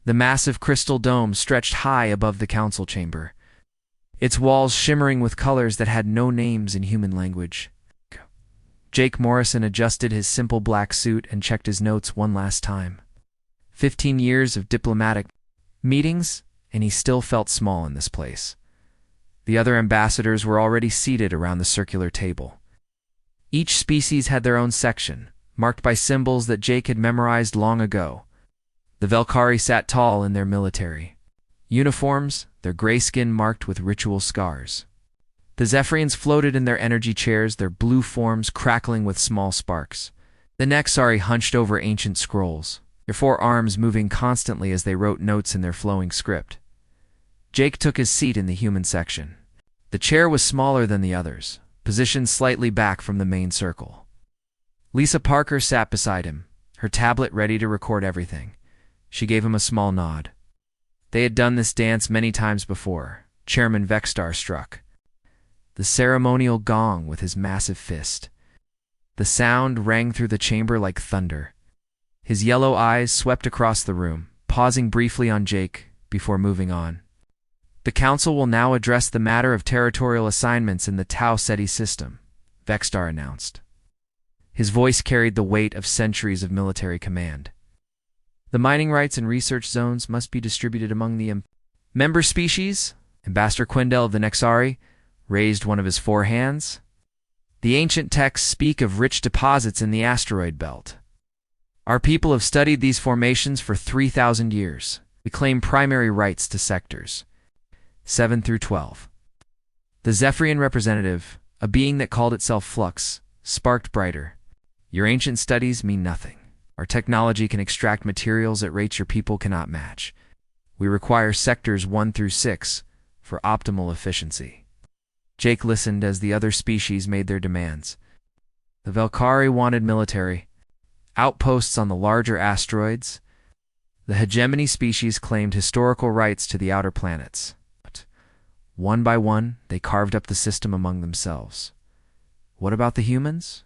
The massive crystal dome stretched high above the council chamber, its walls shimmering with colors that had no names in human language. Jake Morrison adjusted his simple black suit and checked his notes one last time. 15 years of diplomatic meetings, and he still felt small in this place. The other ambassadors were already seated around the circular table. Each species had their own section, marked by symbols that Jake had memorized long ago. The Velkari sat tall in their military uniforms, their gray skin marked with ritual scars. The Zephyrians floated in their energy chairs, their blue forms crackling with small sparks. The Nexari hunched over ancient scrolls, their 4 arms moving constantly as they wrote notes in their flowing script. Jake took his seat in the human section. The chair was smaller than the others, positioned slightly back from the main circle. Lisa Parker sat beside him, her tablet ready to record everything. She gave him a small nod. They had done this dance many times before. Chairman Vexstar struck the ceremonial gong with his massive fist. The sound rang through the chamber like thunder. His yellow eyes swept across the room, pausing briefly on Jake before moving on. The council will now address the matter of territorial assignments in the Tau Ceti system, Vexstar announced. His voice carried the weight of centuries of military command. The mining rights and research zones must be distributed among the member species. Ambassador Quindel of the Nexari raised one of his 4 hands. The ancient texts speak of rich deposits in the asteroid belt. Our people have studied these formations for 3,000 years. We claim primary rights to sectors 7 through 12. The Zephyrian representative, a being that called itself Flux, sparked brighter. Your ancient studies mean nothing. Our technology can extract materials at rates your people cannot match. We require sectors 1 through 6 for optimal efficiency. Jake listened as the other species made their demands. The Velkari wanted military outposts on the larger asteroids. The hegemony species claimed historical rights to the outer planets. One by one, they carved up the system among themselves. What about the humans?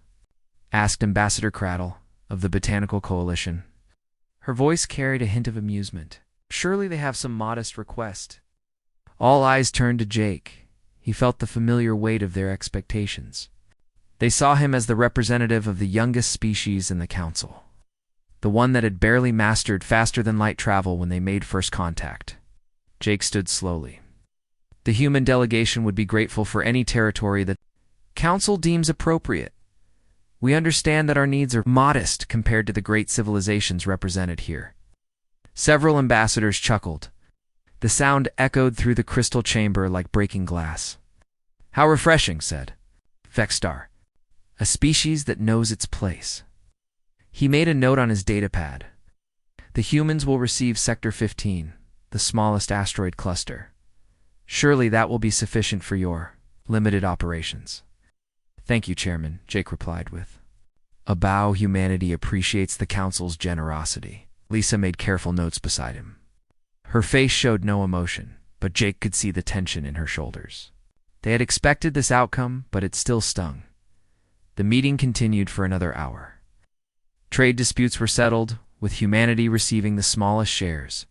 Asked Ambassador Cradle of the Botanical Coalition. Her voice carried a hint of amusement. Surely they have some modest request. All eyes turned to Jake. He felt the familiar weight of their expectations. They saw him as the representative of the youngest species in the council, the one that had barely mastered faster-than-light travel when they made first contact. Jake stood slowly. The human delegation would be grateful for any territory that the council deems appropriate. We understand that our needs are modest compared to the great civilizations represented here. Several ambassadors chuckled. The sound echoed through the crystal chamber like breaking glass. How refreshing, said Vexstar. A species that knows its place. He made a note on his datapad. The humans will receive Sector 15, the smallest asteroid cluster. Surely that will be sufficient for your limited operations. Thank you, Chairman, Jake replied with a bow. Humanity appreciates the Council's generosity. Lisa made careful notes beside him. Her face showed no emotion, but Jake could see the tension in her shoulders. They had expected this outcome, but it still stung. The meeting continued for another hour. Trade disputes were settled, with humanity receiving the smallest shares.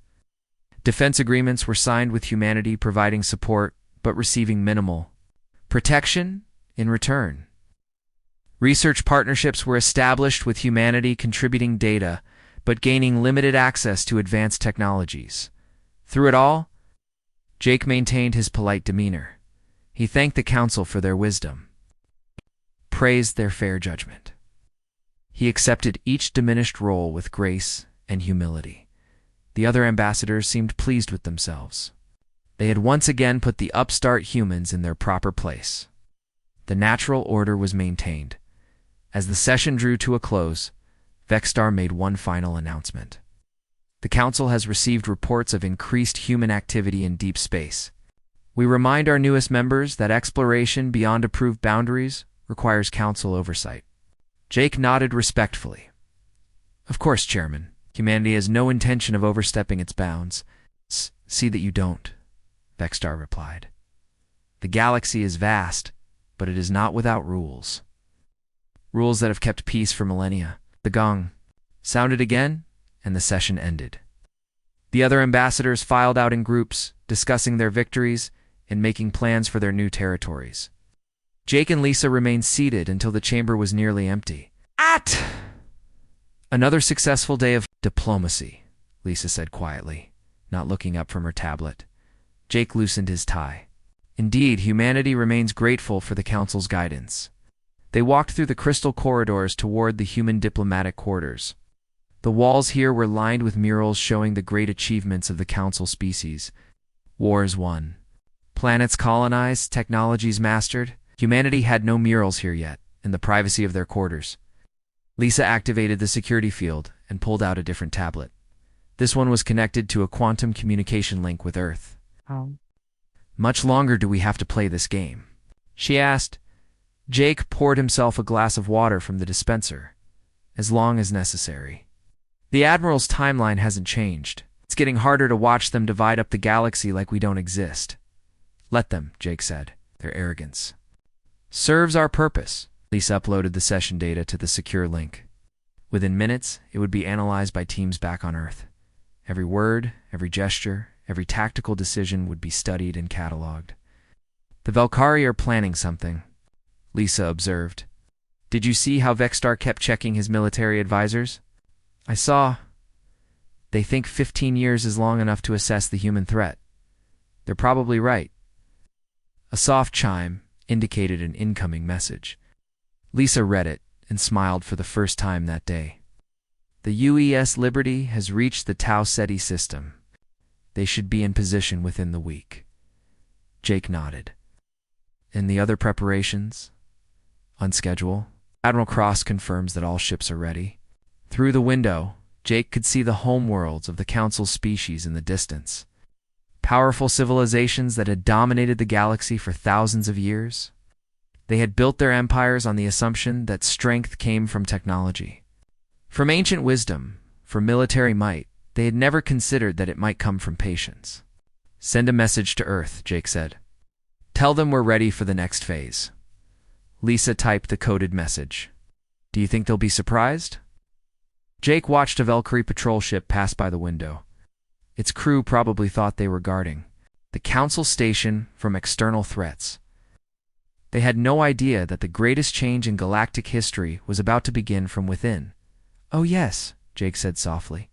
Defense agreements were signed with humanity providing support, but receiving minimal protection in return. Research partnerships were established with humanity contributing data, but gaining limited access to advanced technologies. Through it all, Jake maintained his polite demeanor. He thanked the council for their wisdom, praised their fair judgment. He accepted each diminished role with grace and humility. The other ambassadors seemed pleased with themselves. They had once again put the upstart humans in their proper place. The natural order was maintained. As the session drew to a close, Vexstar made one final announcement. The Council has received reports of increased human activity in deep space. We remind our newest members that exploration beyond approved boundaries requires Council oversight. Jake nodded respectfully. Of course, Chairman. Humanity has no intention of overstepping its bounds. See that you don't, Vexstar replied. The galaxy is vast, but it is not without rules. Rules that have kept peace for millennia. The gong sounded again, and the session ended. The other ambassadors filed out in groups, discussing their victories and making plans for their new territories. Jake and Lisa remained seated until the chamber was nearly empty. Another successful day of diplomacy, Lisa said quietly, not looking up from her tablet. Jake loosened his tie. Indeed, humanity remains grateful for the Council's guidance. They walked through the crystal corridors toward the human diplomatic quarters. The walls here were lined with murals showing the great achievements of the Council species. Wars won. Planets colonized, technologies mastered. Humanity had no murals here yet, in the privacy of their quarters. Lisa activated the security field and pulled out a different tablet. This one was connected to a quantum communication link with Earth. Much longer do we have to play this game? She asked. Jake poured himself a glass of water from the dispenser. As long as necessary. The Admiral's timeline hasn't changed. It's getting harder to watch them divide up the galaxy like we don't exist. Let them, Jake said, their arrogance. Serves our purpose. Lisa uploaded the session data to the secure link. Within minutes, it would be analyzed by teams back on Earth. Every word, every gesture, every tactical decision would be studied and cataloged. The Valkyrie are planning something, Lisa observed. Did you see how Vexstar kept checking his military advisors? I saw. They think 15 years is long enough to assess the human threat. They're probably right. A soft chime indicated an incoming message. Lisa read it and smiled for the first time that day. The UES Liberty has reached the Tau Ceti system. They should be in position within the week. Jake nodded. And the other preparations? On schedule? Admiral Cross confirms that all ships are ready. Through the window, Jake could see the homeworlds of the Council species in the distance. Powerful civilizations that had dominated the galaxy for thousands of years. They had built their empires on the assumption that strength came from technology. From ancient wisdom, from military might, they had never considered that it might come from patience. Send a message to Earth, Jake said. Tell them we're ready for the next phase. Lisa typed the coded message. Do you think they'll be surprised? Jake watched a Valkyrie patrol ship pass by the window. Its crew probably thought they were guarding the Council station from external threats. They had no idea that the greatest change in galactic history was about to begin from within. Oh yes, Jake said softly.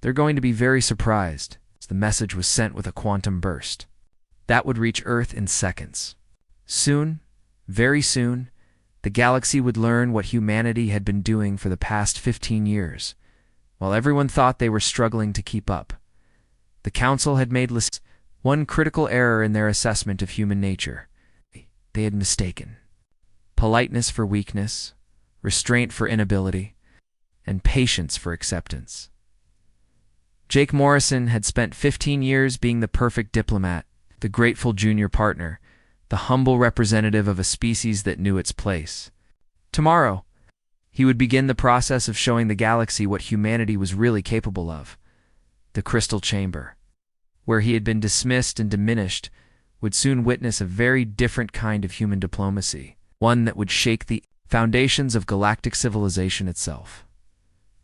They're going to be very surprised, as the message was sent with a quantum burst. That would reach Earth in seconds. Soon, very soon, the galaxy would learn what humanity had been doing for the past 15 years, while everyone thought they were struggling to keep up. The Council had made one critical error in their assessment of human nature. They had mistaken politeness for weakness, restraint for inability, and patience for acceptance. Jake Morrison had spent 15 years being the perfect diplomat, the grateful junior partner, the humble representative of a species that knew its place. Tomorrow, he would begin the process of showing the galaxy what humanity was really capable of. The Crystal Chamber, where he had been dismissed and diminished, would soon witness a very different kind of human diplomacy, one that would shake the foundations of galactic civilization itself.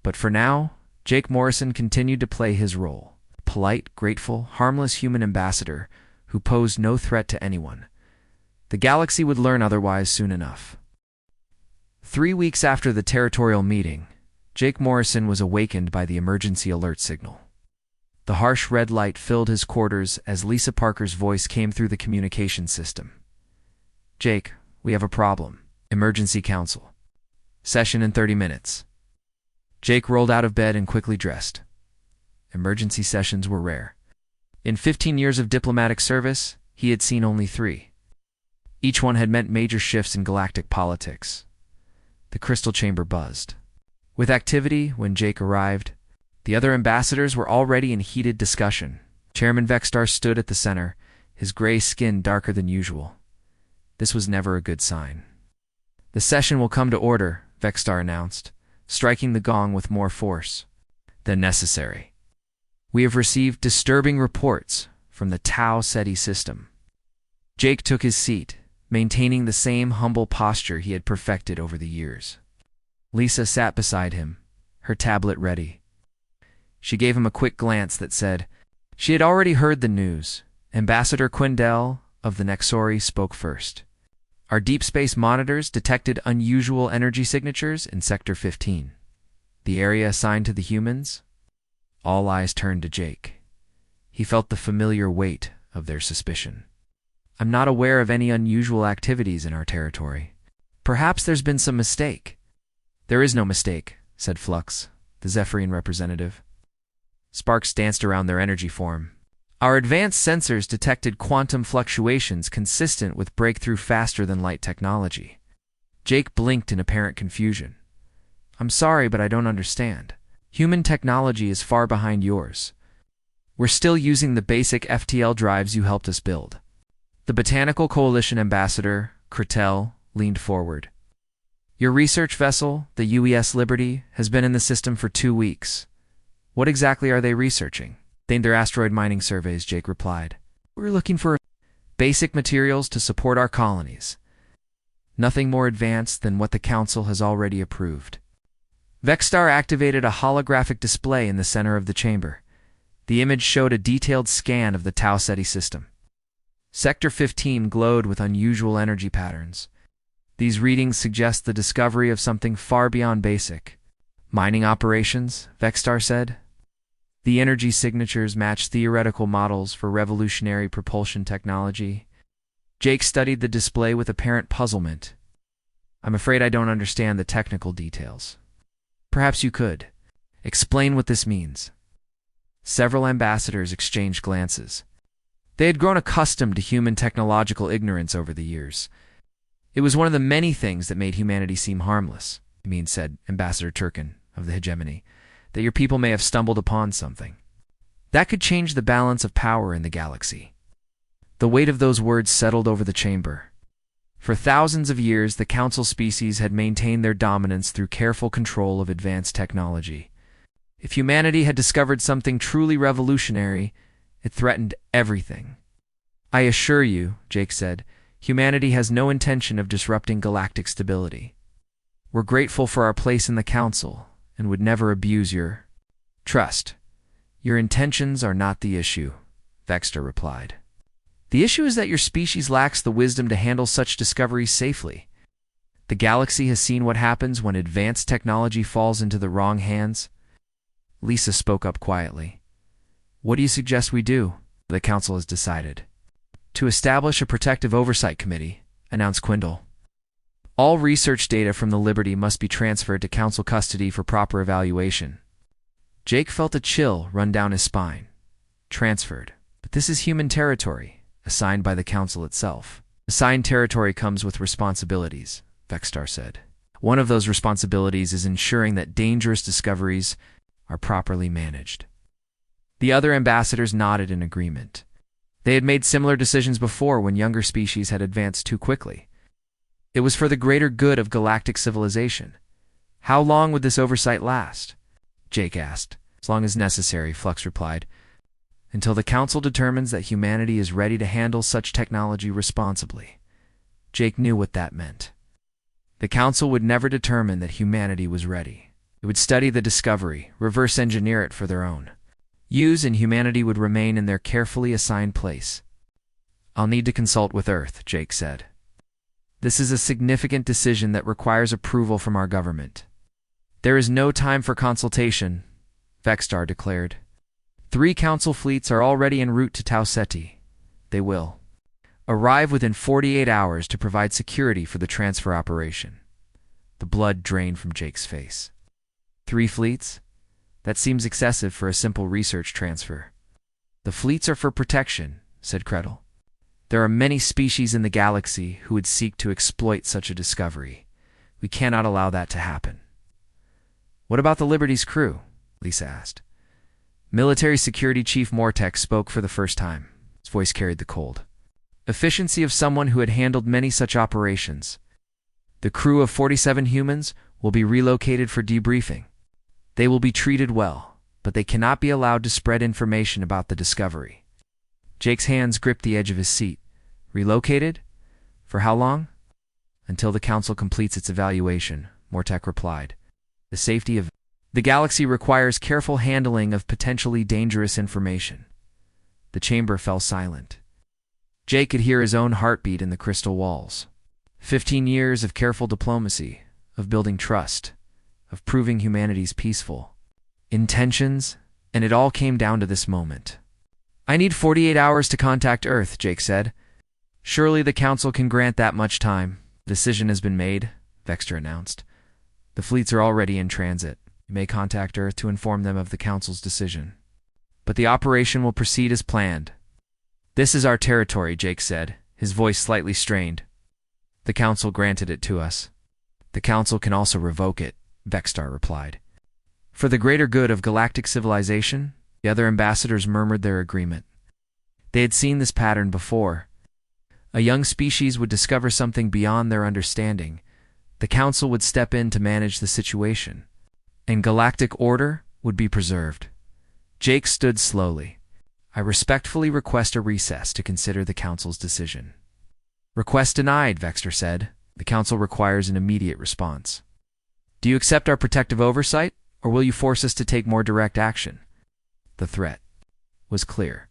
But for now, Jake Morrison continued to play his role, a polite, grateful, harmless human ambassador who posed no threat to anyone. The galaxy would learn otherwise soon enough. 3 weeks after the territorial meeting, Jake Morrison was awakened by the emergency alert signal. The harsh red light filled his quarters as Lisa Parker's voice came through the communication system. Jake, we have a problem. Emergency council. Session in 30 minutes. Jake rolled out of bed and quickly dressed. Emergency sessions were rare. In 15 years of diplomatic service, he had seen only 3. Each one had meant major shifts in galactic politics. The crystal chamber buzzed with activity when Jake arrived. The other ambassadors were already in heated discussion. Chairman Vexstar stood at the center, his gray skin darker than usual. This was never a good sign. The session will come to order, Vexstar announced, striking the gong with more force than necessary. We have received disturbing reports from the Tau Ceti system. Jake took his seat, maintaining the same humble posture he had perfected over the years. Lisa sat beside him, her tablet ready. She gave him a quick glance that said, she had already heard the news. Ambassador Quindel of the Nexori spoke first. Our deep space monitors detected unusual energy signatures in Sector 15. The area assigned to the humans? All eyes turned to Jake. He felt the familiar weight of their suspicion. I'm not aware of any unusual activities in our territory. Perhaps there's been some mistake. There is no mistake, said Flux, the Zephyrian representative. Sparks danced around their energy form. Our advanced sensors detected quantum fluctuations consistent with breakthrough faster-than-light technology. Jake blinked in apparent confusion. I'm sorry, but I don't understand. Human technology is far behind yours. We're still using the basic FTL drives you helped us build. The Botanical Coalition ambassador, Kretel, leaned forward. Your research vessel, the UES Liberty, has been in the system for 2 weeks. What exactly are they researching? Their asteroid mining surveys, Jake replied. We're looking for basic materials to support our colonies. Nothing more advanced than what the Council has already approved. Vexstar activated a holographic display in the center of the chamber. The image showed a detailed scan of the Tau Ceti system. Sector 15 glowed with unusual energy patterns. These readings suggest the discovery of something far beyond basic. Mining operations, Vexstar said. The energy signatures match theoretical models for revolutionary propulsion technology. Jake studied the display with apparent puzzlement. I'm afraid I don't understand the technical details. Perhaps you could. Explain what this means. Several ambassadors exchanged glances. They had grown accustomed to human technological ignorance over the years. It was one of the many things that made humanity seem harmless, said Ambassador Turkin of the Hegemony, that your people may have stumbled upon something. That could change the balance of power in the galaxy. The weight of those words settled over the chamber. For thousands of years, the Council species had maintained their dominance through careful control of advanced technology. If humanity had discovered something truly revolutionary, it threatened everything. I assure you, Jake said, humanity has no intention of disrupting galactic stability. We're grateful for our place in the Council and would never abuse your trust. Your intentions are not the issue, Vexter replied. The issue is that your species lacks the wisdom to handle such discoveries safely. The galaxy has seen what happens when advanced technology falls into the wrong hands. Lisa spoke up quietly. What do you suggest we do? The Council has decided. To establish a protective oversight committee, announced Quindel. All research data from the Liberty must be transferred to Council custody for proper evaluation. Jake felt a chill run down his spine. Transferred. But this is human territory, assigned by the Council itself. Assigned territory comes with responsibilities, Vexstar said. One of those responsibilities is ensuring that dangerous discoveries are properly managed. The other ambassadors nodded in agreement. They had made similar decisions before when younger species had advanced too quickly. It was for the greater good of galactic civilization. How long would this oversight last? Jake asked. As long as necessary, Flux replied. Until the Council determines that humanity is ready to handle such technology responsibly. Jake knew what that meant. The Council would never determine that humanity was ready. It would study the discovery, reverse engineer it for their own. Use and humanity would remain in their carefully assigned place. I'll need to consult with Earth, Jake said. This is a significant decision that requires approval from our government. There is no time for consultation, Vexstar declared. 3 Council fleets are already en route to Tau Ceti. They will arrive within 48 hours to provide security for the transfer operation. The blood drained from Jake's face. 3 fleets? That seems excessive for a simple research transfer. The fleets are for protection, said Kretel. There are many species in the galaxy who would seek to exploit such a discovery. We cannot allow that to happen. What about the Liberty's crew? Lisa asked. Military Security Chief Mortek spoke for the first time. His voice carried the cold efficiency of someone who had handled many such operations. The crew of 47 humans will be relocated for debriefing. They will be treated well, but they cannot be allowed to spread information about the discovery. Jake's hands gripped the edge of his seat. Relocated? For how long? Until the Council completes its evaluation, Mortek replied. The safety of The galaxy requires careful handling of potentially dangerous information. The chamber fell silent. Jake could hear his own heartbeat in the crystal walls. 15 years of careful diplomacy, of building trust, of proving humanity's peaceful intentions, and it all came down to this moment. "I need 48 hours to contact Earth," Jake said. "Surely the Council can grant that much time." "Decision has been made," Vexter announced. "The fleets are already in transit. You may contact Earth to inform them of the Council's decision. But the operation will proceed as planned." "This is our territory," Jake said, his voice slightly strained. "The Council granted it to us." "The Council can also revoke it," Vextar replied. For the greater good of galactic civilization, the other ambassadors murmured their agreement. They had seen this pattern before. A young species would discover something beyond their understanding. The Council would step in to manage the situation, and galactic order would be preserved. Jake stood slowly. "I respectfully request a recess to consider the Council's decision." "Request denied," Vexter said. "The Council requires an immediate response." "Do you accept our protective oversight, or will you force us to take more direct action?" The threat was clear.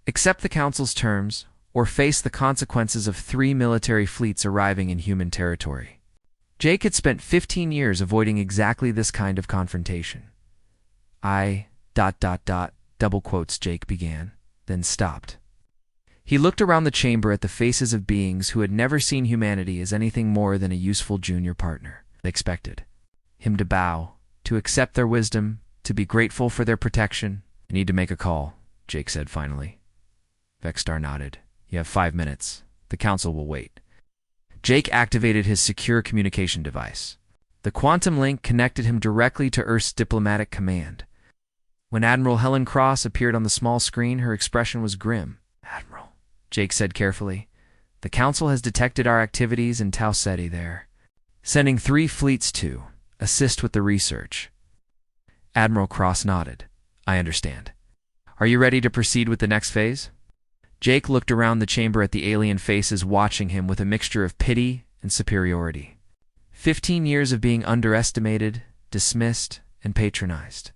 Accept the Council's terms, or face the consequences of 3 military fleets arriving in human territory. Jake had spent 15 years avoiding exactly this kind of confrontation. Double quotes Jake began, then stopped. He looked around the chamber at the faces of beings who had never seen humanity as anything more than a useful junior partner. They expected him to bow, to accept their wisdom, to be grateful for their protection. "I need to make a call," Jake said finally. Vextar nodded. "You have 5 minutes. The Council will wait." Jake activated his secure communication device. The quantum link connected him directly to Earth's diplomatic command. When Admiral Helen Cross appeared on the small screen, her expression was grim. "Admiral," Jake said carefully, "the Council has detected our activities in Tau Ceti there, sending 3 fleets to assist with the research." Admiral Cross nodded. "I understand. Are you ready to proceed with the next phase?" Jake looked around the chamber at the alien faces watching him with a mixture of pity and superiority. 15 years of being underestimated, dismissed, and patronized.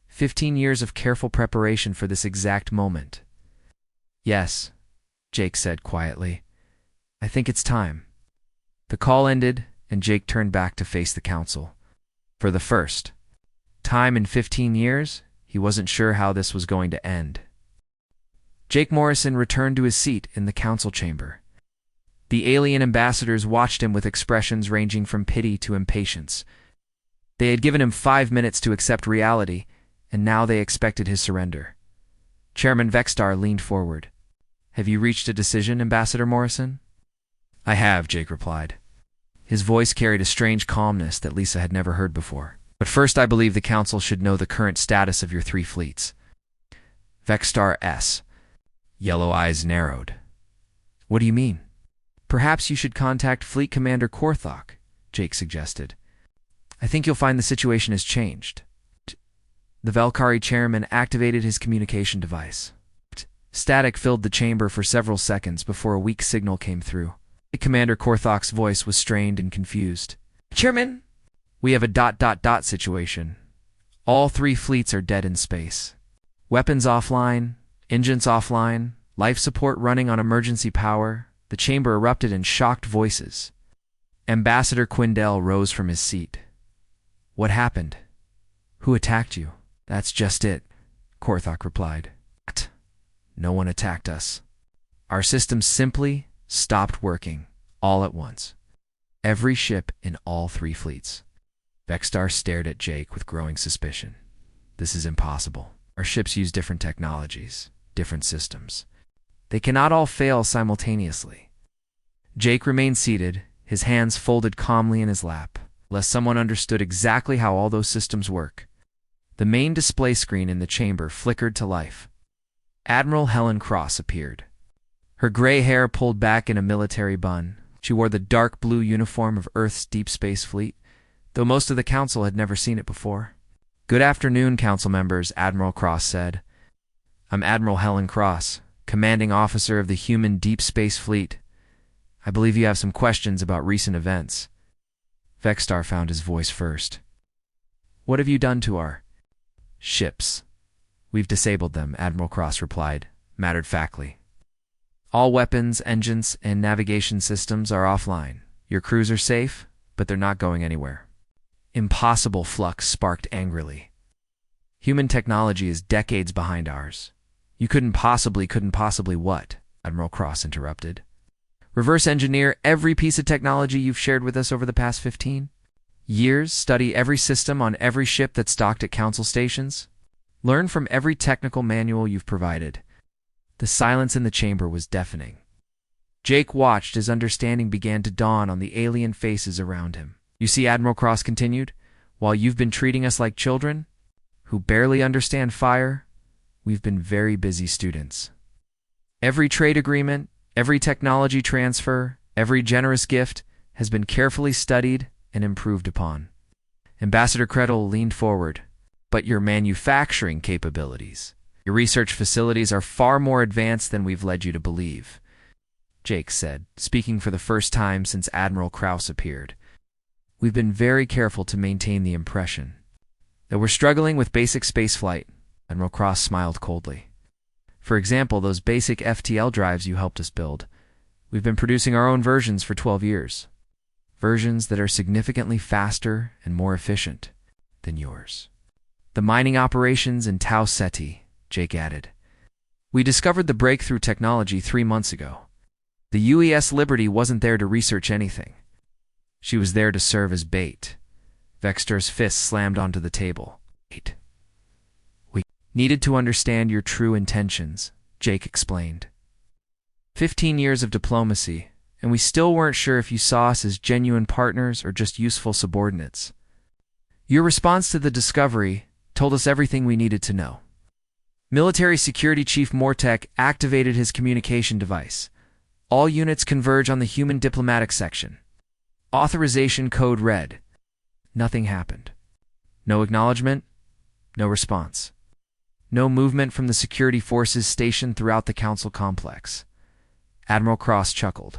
15 years of careful preparation for this exact moment. "Yes," Jake said quietly. "I think it's time." The call ended, and Jake turned back to face the Council. For the first time in 15 years, he wasn't sure how this was going to end. Jake Morrison returned to his seat in the Council chamber. The alien ambassadors watched him with expressions ranging from pity to impatience. They had given him 5 minutes to accept reality, and now they expected his surrender. Chairman Vextar leaned forward. "Have you reached a decision, Ambassador Morrison?" "I have," Jake replied. His voice carried a strange calmness that Lisa had never heard before. "But first I believe the Council should know the current status of your 3 fleets." Vextar's yellow eyes narrowed. "What do you mean?" "Perhaps you should contact Fleet Commander Korthok," Jake suggested. "I think you'll find the situation has changed." The Valkyrie chairman activated his communication device. Static filled the chamber for several seconds before a weak signal came through. Commander Korthok's voice was strained and confused. "Chairman, we have a ... situation. All 3 fleets are dead in space. Weapons offline, engines offline, life support running on emergency power." The chamber erupted in shocked voices. Ambassador Quindell rose from his seat. "What happened? Who attacked you?" "That's just it," Korthok replied. "No one attacked us. Our systems simply stopped working, all at once. Every ship in all 3 fleets." Vextar stared at Jake with growing suspicion. "This is impossible. Our ships use different technologies, different systems. They cannot all fail simultaneously." Jake remained seated, his hands folded calmly in his lap, lest someone understood exactly how all those systems work. The main display screen in the chamber flickered to life. Admiral Helen Cross appeared. Her gray hair pulled back in a military bun. She wore the dark blue uniform of Earth's Deep Space Fleet, though most of the Council had never seen it before. "Good afternoon, Council members," Admiral Cross said. "I'm Admiral Helen Cross, Commanding Officer of the Human Deep Space Fleet. I believe you have some questions about recent events." Vextar found his voice first. What have you done to our ships? We've disabled them, Admiral Cross replied, matter-of-factly. All weapons, engines, and navigation systems are offline. Your crews are safe, but they're not going anywhere. Impossible, Flux sparked angrily. Human technology is decades behind ours. You couldn't possibly what? Admiral Cross interrupted. Reverse engineer every piece of technology you've shared with us over the past 15 years? Study every system on every ship that's docked at Council stations? Learn from every technical manual you've provided. The silence in the chamber was deafening. Jake watched as understanding began to dawn on the alien faces around him. You see, Admiral Cross continued, while you've been treating us like children, who barely understand fire, we've been very busy students. Every trade agreement, every technology transfer, every generous gift has been carefully studied and improved upon. Ambassador Kretel leaned forward. But your manufacturing capabilities, your research facilities are far more advanced than we've led you to believe, Jake said, speaking for the first time since Admiral Krauss appeared. We've been very careful to maintain the impression that we're struggling with basic spaceflight. Admiral Cross smiled coldly. For example, those basic FTL drives you helped us build. We've been producing our own versions for 12 years. Versions that are significantly faster and more efficient than yours. The mining operations in Tau Ceti, Jake added. We discovered the breakthrough technology 3 months ago. The UES Liberty wasn't there to research anything. She was there to serve as bait. Vexter's fist slammed onto the table. We needed to understand your true intentions, Jake explained. 15 years of diplomacy, and we still weren't sure if you saw us as genuine partners or just useful subordinates. Your response to the discovery told us everything we needed to know. Military Security Chief Mortek activated his communication device. All units converge on the human diplomatic section. Authorization code red. Nothing happened. No acknowledgement, no response. No movement from the security forces stationed throughout the council complex. Admiral Cross chuckled.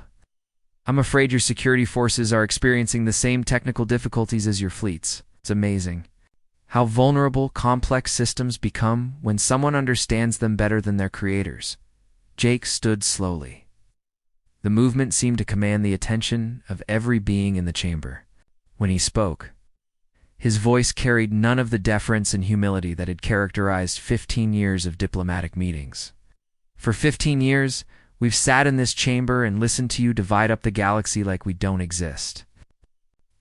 I'm afraid your security forces are experiencing the same technical difficulties as your fleets. It's amazing how vulnerable complex systems become when someone understands them better than their creators. Jake stood slowly. The movement seemed to command the attention of every being in the chamber. When he spoke, his voice carried none of the deference and humility that had characterized 15 years of diplomatic meetings. For 15 years, we've sat in this chamber and listened to you divide up the galaxy like we don't exist.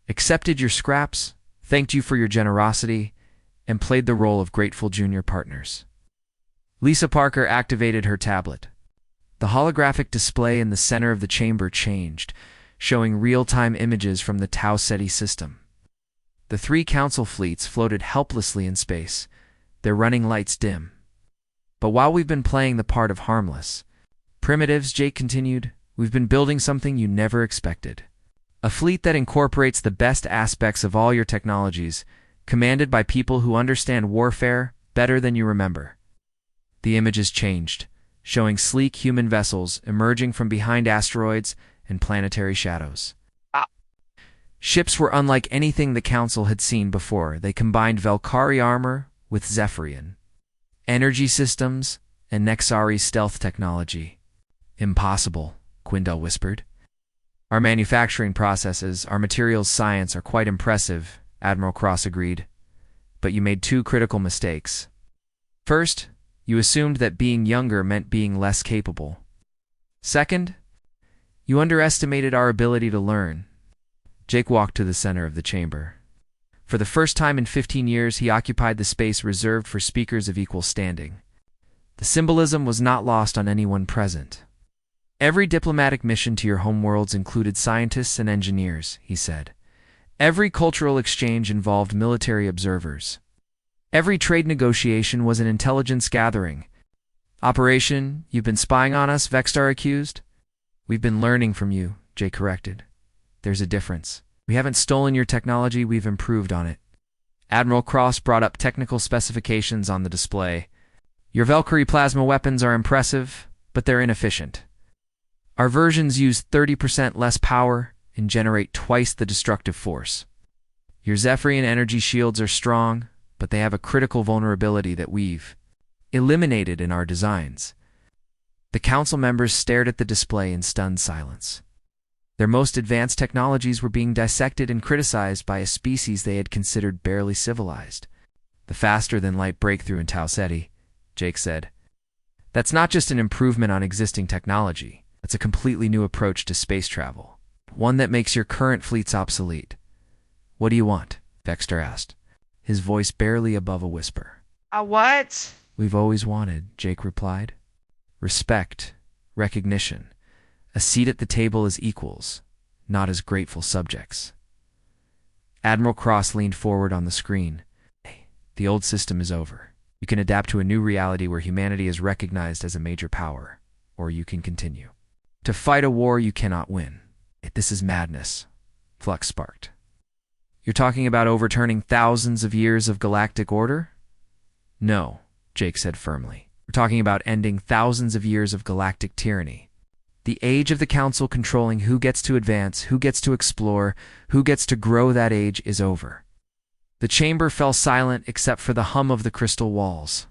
Accepted your scraps, thanked you for your generosity, and played the role of grateful junior partners. Lisa Parker activated her tablet. The holographic display in the center of the chamber changed, showing real-time images from the Tau Ceti system. The 3 council fleets floated helplessly in space, their running lights dim. But while we've been playing the part of harmless primitives, Jake continued, we've been building something you never expected. A fleet that incorporates the best aspects of all your technologies, commanded by people who understand warfare better than you remember. The images changed, showing sleek human vessels emerging from behind asteroids and planetary shadows. Ships were unlike anything the Council had seen before. They combined Valkyrie armor with Zephyrian energy systems and Nexari stealth technology. Impossible, Quindel whispered. Our manufacturing processes, our materials science are quite impressive, Admiral Cross agreed. But you made 2 critical mistakes. First, you assumed that being younger meant being less capable. Second, you underestimated our ability to learn. Jake walked to the center of the chamber. For the first time in 15 years, he occupied the space reserved for speakers of equal standing. The symbolism was not lost on anyone present. Every diplomatic mission to your homeworlds included scientists and engineers, he said. Every cultural exchange involved military observers. Every trade negotiation was an intelligence gathering. Operation, you've been spying on us, Vextar accused? We've been learning from you, Jay corrected. There's a difference. We haven't stolen your technology, we've improved on it. Admiral Cross brought up technical specifications on the display. Your Valkyrie plasma weapons are impressive, but they're inefficient. Our versions use 30% less power and generate twice the destructive force. Your Zephyrian energy shields are strong, but they have a critical vulnerability that we've eliminated in our designs. The council members stared at the display in stunned silence. Their most advanced technologies were being dissected and criticized by a species they had considered barely civilized. The faster-than-light breakthrough in Tau Ceti, Jake said. That's not just an improvement on existing technology. It's a completely new approach to space travel. One that makes your current fleets obsolete. What do you want? Vextar asked, his voice barely above a whisper. What? We've always wanted, Jake replied. Respect, recognition, a seat at the table as equals, not as grateful subjects. Admiral Cross leaned forward on the screen. The old system is over. You can adapt to a new reality where humanity is recognized as a major power, or you can continue to fight a war you cannot win. This is madness, Flux sparked. You're talking about overturning thousands of years of galactic order? No, Jake said firmly. We're talking about ending thousands of years of galactic tyranny. The age of the Council controlling who gets to advance, who gets to explore, who gets to grow that age is over. The chamber fell silent except for the hum of the crystal walls.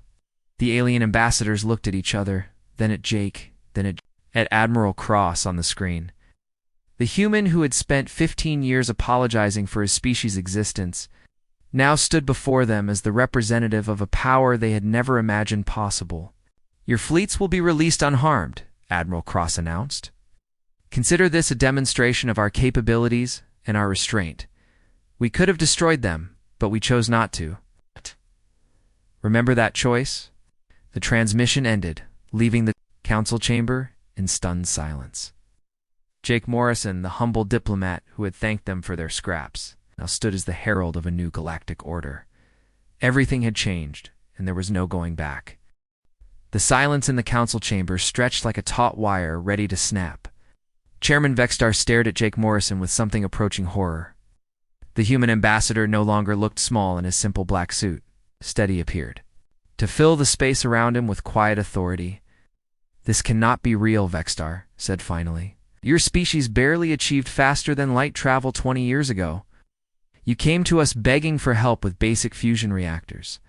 The alien ambassadors looked at each other, then at Jake, then at Admiral Cross on the screen. The human who had spent 15 years apologizing for his species' existence now stood before them as the representative of a power they had never imagined possible. Your fleets will be released unharmed, Admiral Cross announced. Consider this a demonstration of our capabilities and our restraint. We could have destroyed them, but we chose not to. Remember that choice? The transmission ended, leaving the council chamber in stunned silence. Jake Morrison, the humble diplomat who had thanked them for their scraps, now stood as the herald of a new galactic order. Everything had changed, and there was no going back. The silence in the council chamber stretched like a taut wire ready to snap. Chairman Vextar stared at Jake Morrison with something approaching horror. The human ambassador no longer looked small in his simple black suit. Steady appeared, to fill the space around him with quiet authority. This cannot be real, Vextar said finally. Your species barely achieved faster-than-light travel 20 years ago. You came to us begging for help with basic fusion reactors.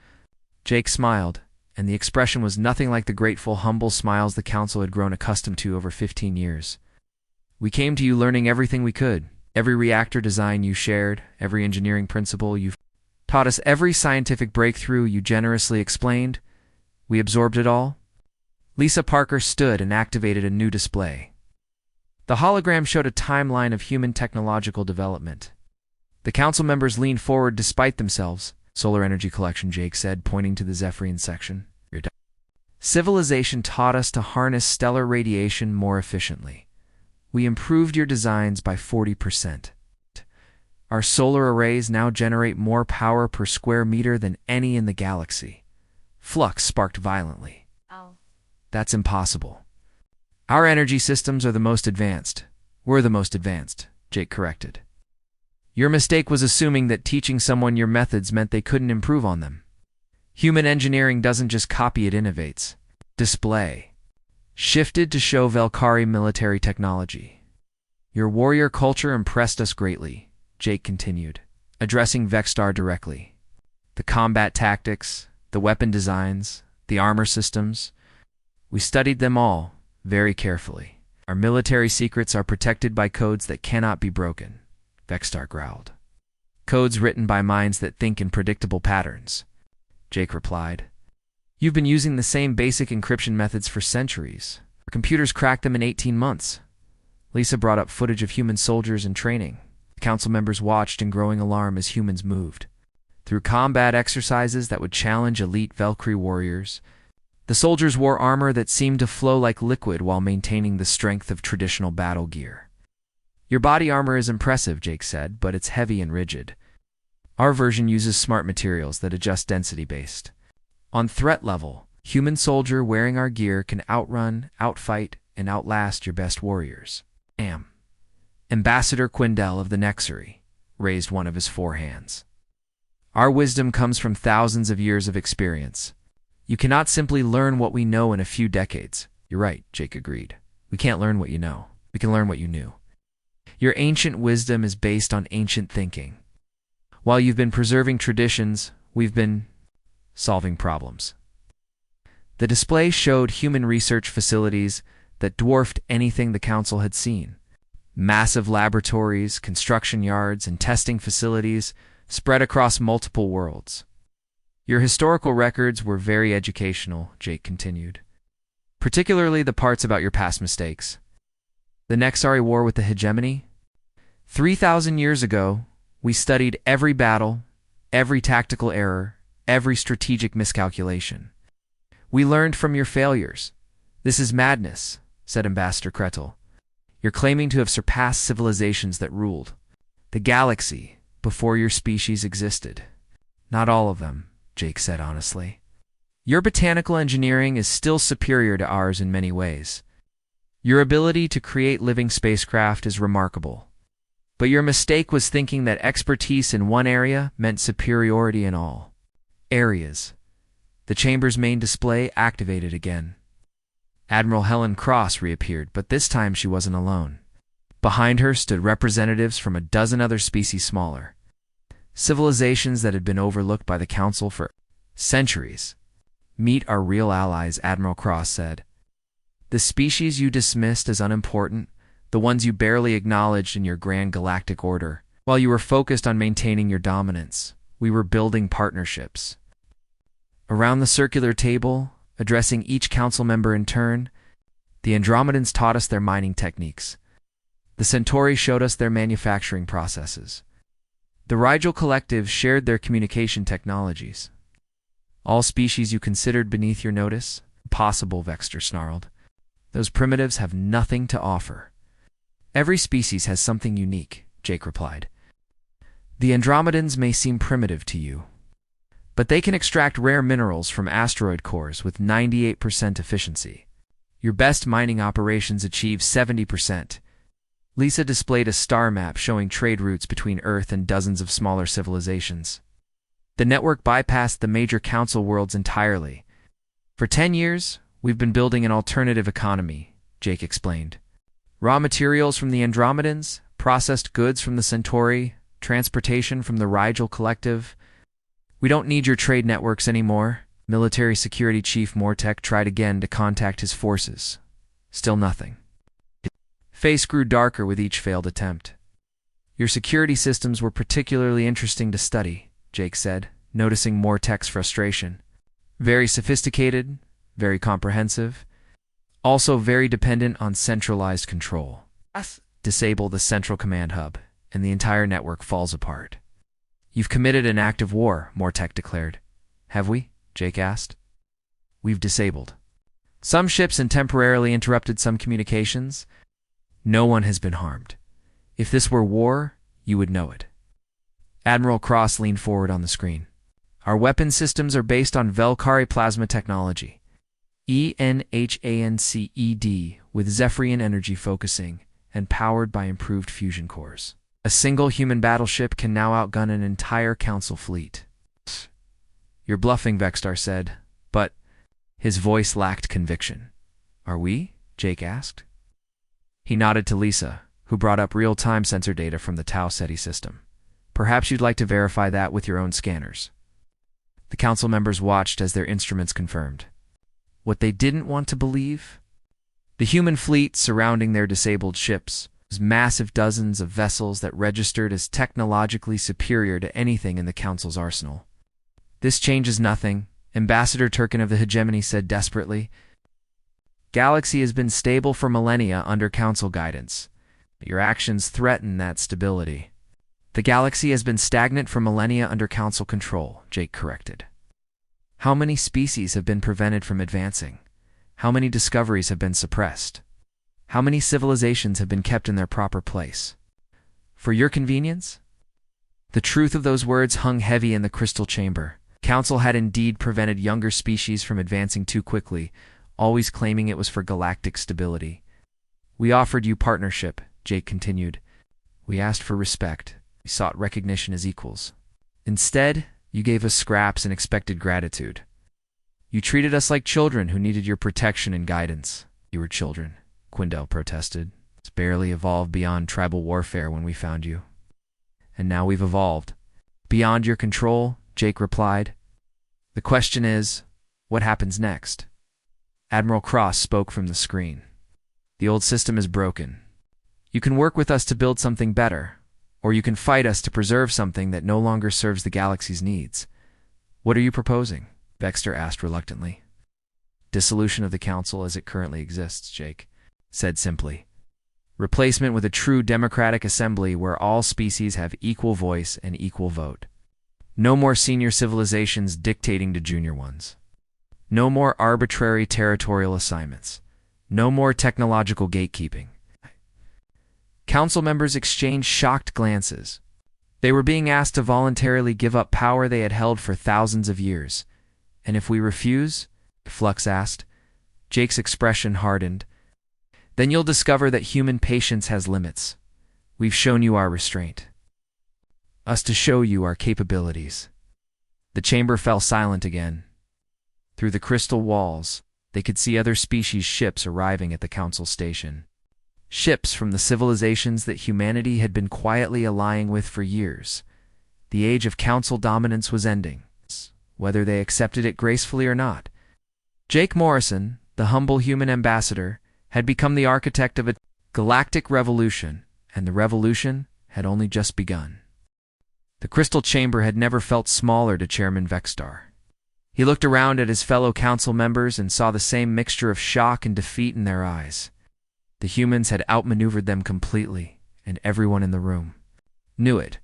Jake smiled, and the expression was nothing like the grateful, humble smiles the council had grown accustomed to over 15 years. We came to you learning everything we could. Every reactor design you shared, every engineering principle you've taught us, every scientific breakthrough you generously explained. We absorbed it all. Lisa Parker stood and activated a new display. The hologram showed a timeline of human technological development. The council members leaned forward despite themselves. Solar energy collection, Jake said, pointing to the Zephyrian section. Civilization taught us to harness stellar radiation more efficiently. We improved your designs by 40%. Our solar arrays now generate more power per square meter than any in the galaxy. Flux sparked violently. Oh. That's impossible. Our energy systems are the most advanced. We're the most advanced, Jake corrected. Your mistake was assuming that teaching someone your methods meant they couldn't improve on them. Human engineering doesn't just copy, it innovates. Display. Shifted to show Velkari military technology. Your warrior culture impressed us greatly, Jake continued, addressing Vextar directly. The combat tactics, the weapon designs, the armor systems. We studied them all very carefully. Our military secrets are protected by codes that cannot be broken, Vextar growled. Codes written by minds that think in predictable patterns, Jake replied. You've been using the same basic encryption methods for centuries. Our computers cracked them in 18 months. Lisa brought up footage of human soldiers in training. The council members watched in growing alarm as humans moved through combat exercises that would challenge elite Valkyrie warriors. The soldiers wore armor that seemed to flow like liquid while maintaining the strength of traditional battle gear. Your body armor is impressive, Jake said, but it's heavy and rigid. Our version uses smart materials that adjust density-based. On threat level, human soldier wearing our gear can outrun, outfight, and outlast your best warriors. Ambassador Quindel of the Nexary raised one of his four hands. Our wisdom comes from thousands of years of experience. You cannot simply learn what we know in a few decades. You're right, Jake agreed. We can't learn what you know. We can learn what you knew. Your ancient wisdom is based on ancient thinking. While you've been preserving traditions, we've been solving problems. The display showed human research facilities that dwarfed anything the council had seen. Massive laboratories, construction yards, and testing facilities spread across multiple worlds. Your historical records were very educational, Jake continued. Particularly the parts about your past mistakes. The Nexari War with the hegemony? 3,000 years ago, we studied every battle, every tactical error, every strategic miscalculation. We learned from your failures. This is madness, said Ambassador Kretel. You're claiming to have surpassed civilizations that ruled the galaxy before your species existed. Not all of them, Jake said honestly. Your botanical engineering is still superior to ours in many ways. Your ability to create living spacecraft is remarkable. But your mistake was thinking that expertise in one area meant superiority in all areas. The chamber's main display activated again. Admiral Helen Cross reappeared, but this time she wasn't alone. Behind her stood representatives from a dozen other species smaller. Civilizations that had been overlooked by the Council for centuries. Meet our real allies, Admiral Cross said. The species you dismissed as unimportant, the ones you barely acknowledged in your grand galactic order, while you were focused on maintaining your dominance, we were building partnerships. Around the circular table, addressing each council member in turn, the Andromedans taught us their mining techniques. The Centauri showed us their manufacturing processes. The Rigel Collective shared their communication technologies. All species you considered beneath your notice? Impossible, Vexter snarled. Those primitives have nothing to offer. Every species has something unique, Jake replied. The Andromedans may seem primitive to you, but they can extract rare minerals from asteroid cores with 98% efficiency. Your best mining operations achieve 70%. Lisa displayed a star map showing trade routes between Earth and dozens of smaller civilizations. The network bypassed the major council worlds entirely. For 10 years, we've been building an alternative economy, Jake explained. Raw materials from the Andromedans, processed goods from the Centauri, transportation from the Rigel Collective. We don't need your trade networks anymore. Military Security Chief Mortek tried again to contact his forces. Still nothing. His face grew darker with each failed attempt. Your security systems were particularly interesting to study, Jake said, noticing Mortek's frustration. Very sophisticated, very comprehensive, also very dependent on centralized control. Disable the central command hub, and the entire network falls apart. You've committed an act of war, Mortek declared. Have we? Jake asked. We've disabled some ships and temporarily interrupted some communications. No one has been harmed. If this were war, you would know it. Admiral Cross leaned forward on the screen. Our weapon systems are based on Velkari plasma technology. ENHANCED, with Zephyrian energy focusing, and powered by improved fusion cores. A single human battleship can now outgun an entire council fleet. You're bluffing, Vextar said, but his voice lacked conviction. Are we? Jake asked. He nodded to Lisa, who brought up real-time sensor data from the Tau Ceti system. Perhaps you'd like to verify that with your own scanners. The council members watched as their instruments confirmed. What they didn't want to believe? The human fleet surrounding their disabled ships was massive dozens of vessels that registered as technologically superior to anything in the council's arsenal. This changes nothing, Ambassador Turkin of the Hegemony said desperately. Galaxy has been stable for millennia under council guidance. Your actions threaten that stability. The galaxy has been stagnant for millennia under council control, Jake corrected. How many species have been prevented from advancing? How many discoveries have been suppressed? How many civilizations have been kept in their proper place? For your convenience? The truth of those words hung heavy in the crystal chamber. Council had indeed prevented younger species from advancing too quickly, always claiming it was for galactic stability. We offered you partnership, Jake continued. We asked for respect. We sought recognition as equals. Instead, you gave us scraps and expected gratitude. You treated us like children who needed your protection and guidance. You were children, Quindel protested. It's barely evolved beyond tribal warfare when we found you. And now we've evolved. Beyond your control, Jake replied. The question is, what happens next? Admiral Cross spoke from the screen. The old system is broken. You can work with us to build something better, or you can fight us to preserve something that no longer serves the galaxy's needs. What are you proposing? Vexter asked reluctantly. Dissolution of the Council as it currently exists, Jake said simply. Replacement with a true democratic assembly where all species have equal voice and equal vote. No more senior civilizations dictating to junior ones. No more arbitrary territorial assignments. No more technological gatekeeping. Council members exchanged shocked glances. They were being asked to voluntarily give up power they had held for thousands of years. And if we refuse? Flux asked. Jake's expression hardened. Then you'll discover that human patience has limits. We've shown you our restraint. Us to show you our capabilities. The chamber fell silent again. Through the crystal walls, they could see other species' ships arriving at the Council station. Ships from the civilizations that humanity had been quietly allying with for years. The age of Council dominance was ending, whether they accepted it gracefully or not. Jake Morrison, the humble human ambassador, had become the architect of a galactic revolution, and the revolution had only just begun. The crystal chamber had never felt smaller to Chairman Vextar. He looked around at his fellow council members and saw the same mixture of shock and defeat in their eyes. The humans had outmaneuvered them completely, and everyone in the room knew it.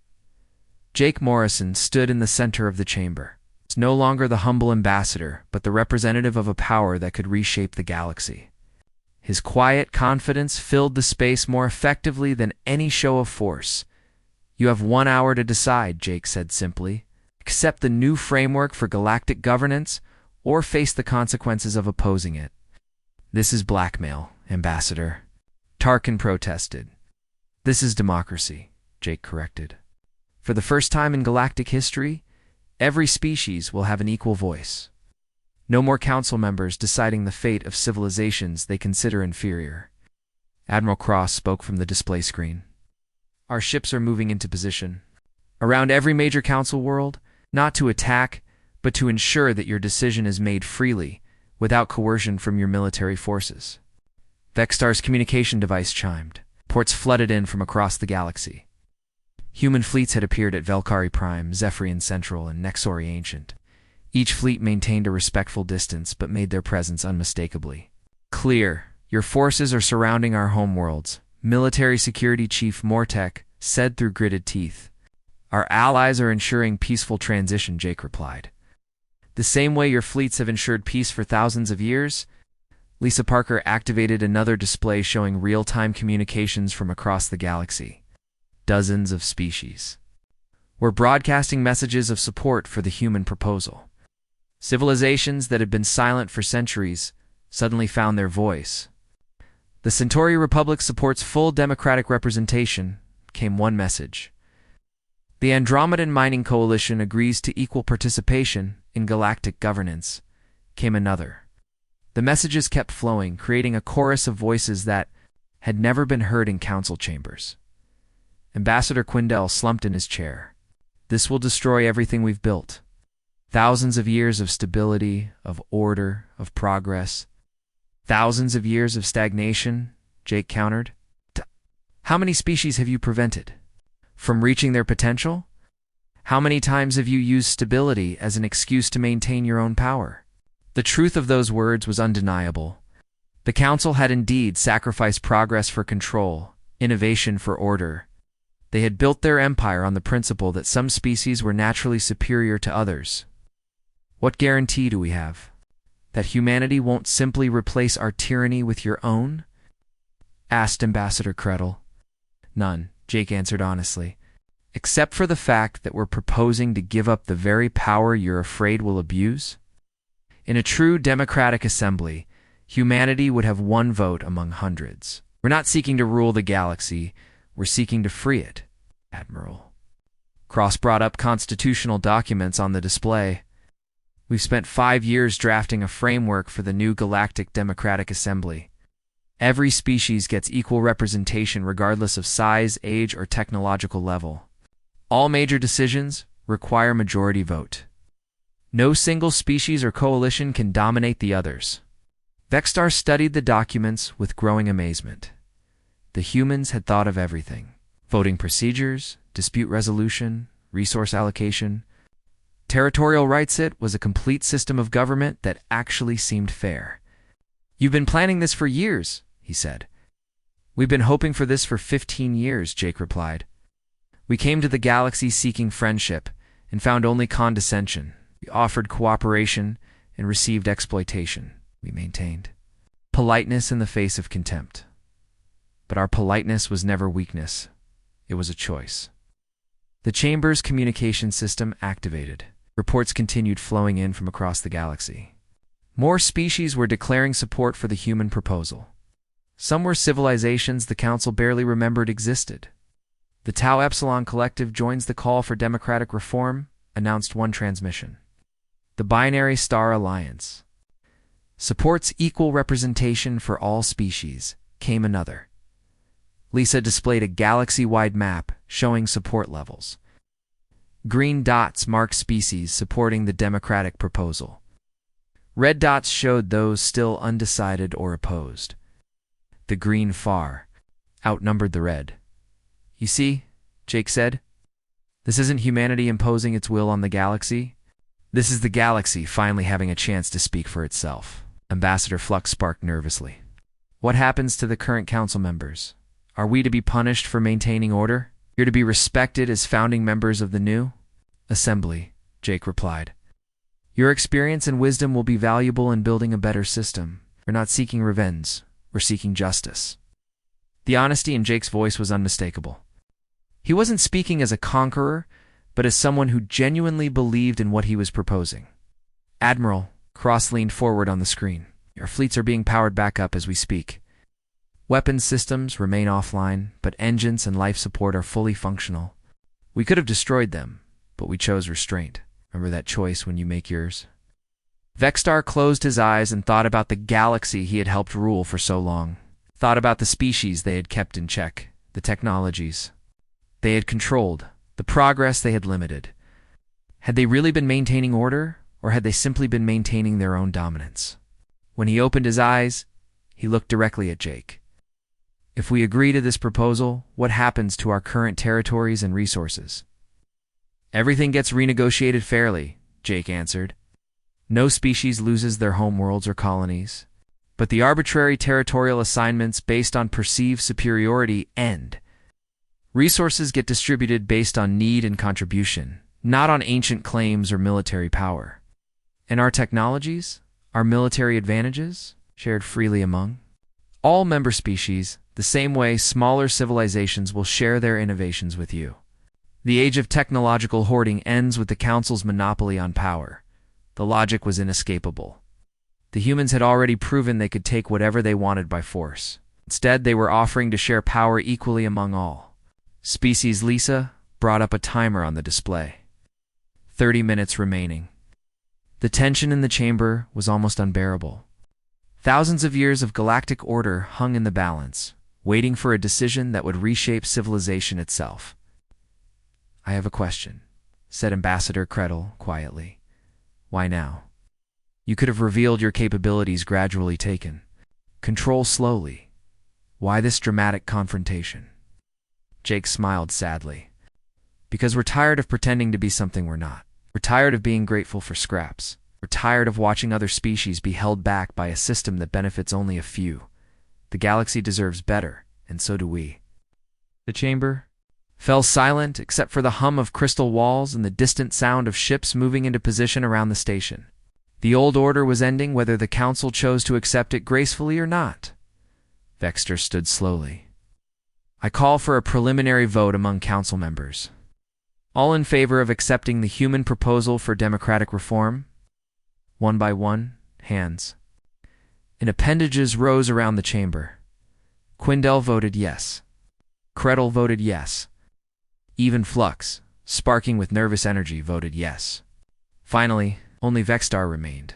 Jake Morrison stood in the center of the chamber. He was no longer the humble ambassador, but the representative of a power that could reshape the galaxy. His quiet confidence filled the space more effectively than any show of force. You have 1 hour to decide, Jake said simply. Accept the new framework for galactic governance, or face the consequences of opposing it. This is blackmail, Ambassador. Tarkin protested. This is democracy, Jake corrected. For the first time in galactic history, every species will have an equal voice. No more council members deciding the fate of civilizations they consider inferior. Admiral Cross spoke from the display screen. Our ships are moving into position. Around every major council world, not to attack, but to ensure that your decision is made freely, without coercion from your military forces. Vextar's communication device chimed. Ports flooded in from across the galaxy. Human fleets had appeared at Velkari Prime, Zephyrian Central, and Nexori Ancient. Each fleet maintained a respectful distance, but made their presence unmistakably clear. Your forces are surrounding our homeworlds, Military Security Chief Mortek said through gritted teeth. Our allies are ensuring peaceful transition, Jake replied. The same way your fleets have ensured peace for thousands of years. Lisa Parker activated another display showing real-time communications from across the galaxy. Dozens of species were broadcasting messages of support for the human proposal. Civilizations that had been silent for centuries suddenly found their voice. The Centauri Republic supports full democratic representation, came one message. The Andromedan Mining Coalition agrees to equal participation in galactic governance, came another. The messages kept flowing, creating a chorus of voices that had never been heard in council chambers. Ambassador Quindell slumped in his chair. This will destroy everything we've built. Thousands of years of stability, of order, of progress. Thousands of years of stagnation, Jake countered. How many species have you prevented from reaching their potential? How many times have you used stability as an excuse to maintain your own power? The truth of those words was undeniable. The Council had indeed sacrificed progress for control, innovation for order. They had built their empire on the principle that some species were naturally superior to others. What guarantee do we have? That humanity won't simply replace our tyranny with your own? Asked Ambassador Kretel. None, Jake answered honestly. Except for the fact that we're proposing to give up the very power you're afraid we'll abuse? In a true democratic assembly, humanity would have one vote among hundreds. We're not seeking to rule the galaxy, we're seeking to free it, Admiral. Cross brought up constitutional documents on the display. We've spent 5 years drafting a framework for the new Galactic Democratic Assembly. Every species gets equal representation regardless of size, age, or technological level. All major decisions, require majority vote. No single species or coalition can dominate the others. Vexstar studied the documents with growing amazement. The humans had thought of everything: voting procedures, dispute resolution, resource allocation. Territorial rights. It was a complete system of government that actually seemed fair. "You've been planning this for years," he said. "We've been hoping for this for 15 years, Jake replied. "We came to the galaxy seeking friendship and found only condescension. We offered cooperation and received exploitation," we maintained. Politeness in the face of contempt. But our politeness was never weakness. It was a choice. The chamber's communication system activated. Reports continued flowing in from across the galaxy. More species were declaring support for the human proposal. Some were civilizations the Council barely remembered existed. "The Tau Epsilon Collective joins the call for democratic reform," announced one transmission. "The Binary Star Alliance supports equal representation for all species," came another. Lisa displayed a galaxy-wide map showing support levels. Green dots marked species supporting the democratic proposal. Red dots showed those still undecided or opposed. The green far outnumbered the red. "You see," Jake said, "this isn't humanity imposing its will on the galaxy. This is the galaxy finally having a chance to speak for itself." Ambassador Flux sparked nervously. "What happens to the current council members? Are we to be punished for maintaining order? You're to be respected as founding members of the new assembly," Jake replied. "Your experience and wisdom will be valuable in building a better system. We're not seeking revenge. We're seeking justice." The honesty in Jake's voice was unmistakable. He wasn't speaking as a conqueror, but as someone who genuinely believed in what he was proposing. "Admiral," Cross leaned forward on the screen, "our fleets are being powered back up as we speak. Weapons systems remain offline, but engines and life support are fully functional. We could have destroyed them, but we chose restraint. Remember that choice when you make yours?" Vexstar closed his eyes and thought about the galaxy he had helped rule for so long. Thought about the species they had kept in check, the technologies they had controlled, the progress they had limited. Had they really been maintaining order, or had they simply been maintaining their own dominance? When he opened his eyes, he looked directly at Jake. "If we agree to this proposal, what happens to our current territories and resources?" "Everything gets renegotiated fairly," Jake answered. "No species loses their homeworlds or colonies, but the arbitrary territorial assignments based on perceived superiority end. Resources get distributed based on need and contribution, not on ancient claims or military power. And our technologies, our military advantages, shared freely among all member species, the same way smaller civilizations will share their innovations with you. The age of technological hoarding ends with the Council's monopoly on power." The logic was inescapable. The humans had already proven they could take whatever they wanted by force. Instead, they were offering to share power equally among all. Species Lisa brought up a timer on the display. 30 minutes remaining. The tension in the chamber was almost unbearable. Thousands of years of galactic order hung in the balance, waiting for a decision that would reshape civilization itself. "I have a question," said Ambassador Kretel quietly. "Why now? You could have revealed your capabilities gradually taken. Control slowly. Why this dramatic confrontation?" Jake smiled sadly. "Because we're tired of pretending to be something we're not. We're tired of being grateful for scraps. We're tired of watching other species be held back by a system that benefits only a few. The galaxy deserves better, and so do we." The chamber fell silent except for the hum of crystal walls and the distant sound of ships moving into position around the station. The old order was ending whether the Council chose to accept it gracefully or not. Vexter stood slowly. "I call for a preliminary vote among Council members. All in favor of accepting the human proposal for democratic reform?" One by one, hands and appendages rose around the chamber. Quindel voted yes. Kretel voted yes. Even Flux, sparking with nervous energy, voted yes. Finally, only Vexstar remained.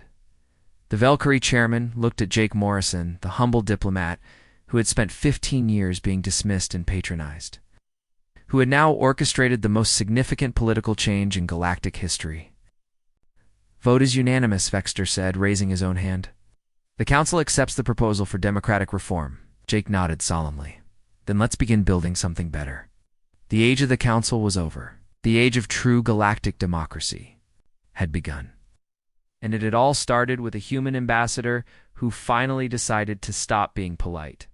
The Valkyrie chairman looked at Jake Morrison, the humble diplomat who had spent 15 years being dismissed and patronized. who had now orchestrated the most significant political change in galactic history. "Vote is unanimous," Vexter said, raising his own hand. "The council accepts the proposal for democratic reform." Jake nodded solemnly. "Then let's begin building something better." The age of the council was over. The age of true galactic democracy had begun. And it had all started with a human ambassador who finally decided to stop being polite.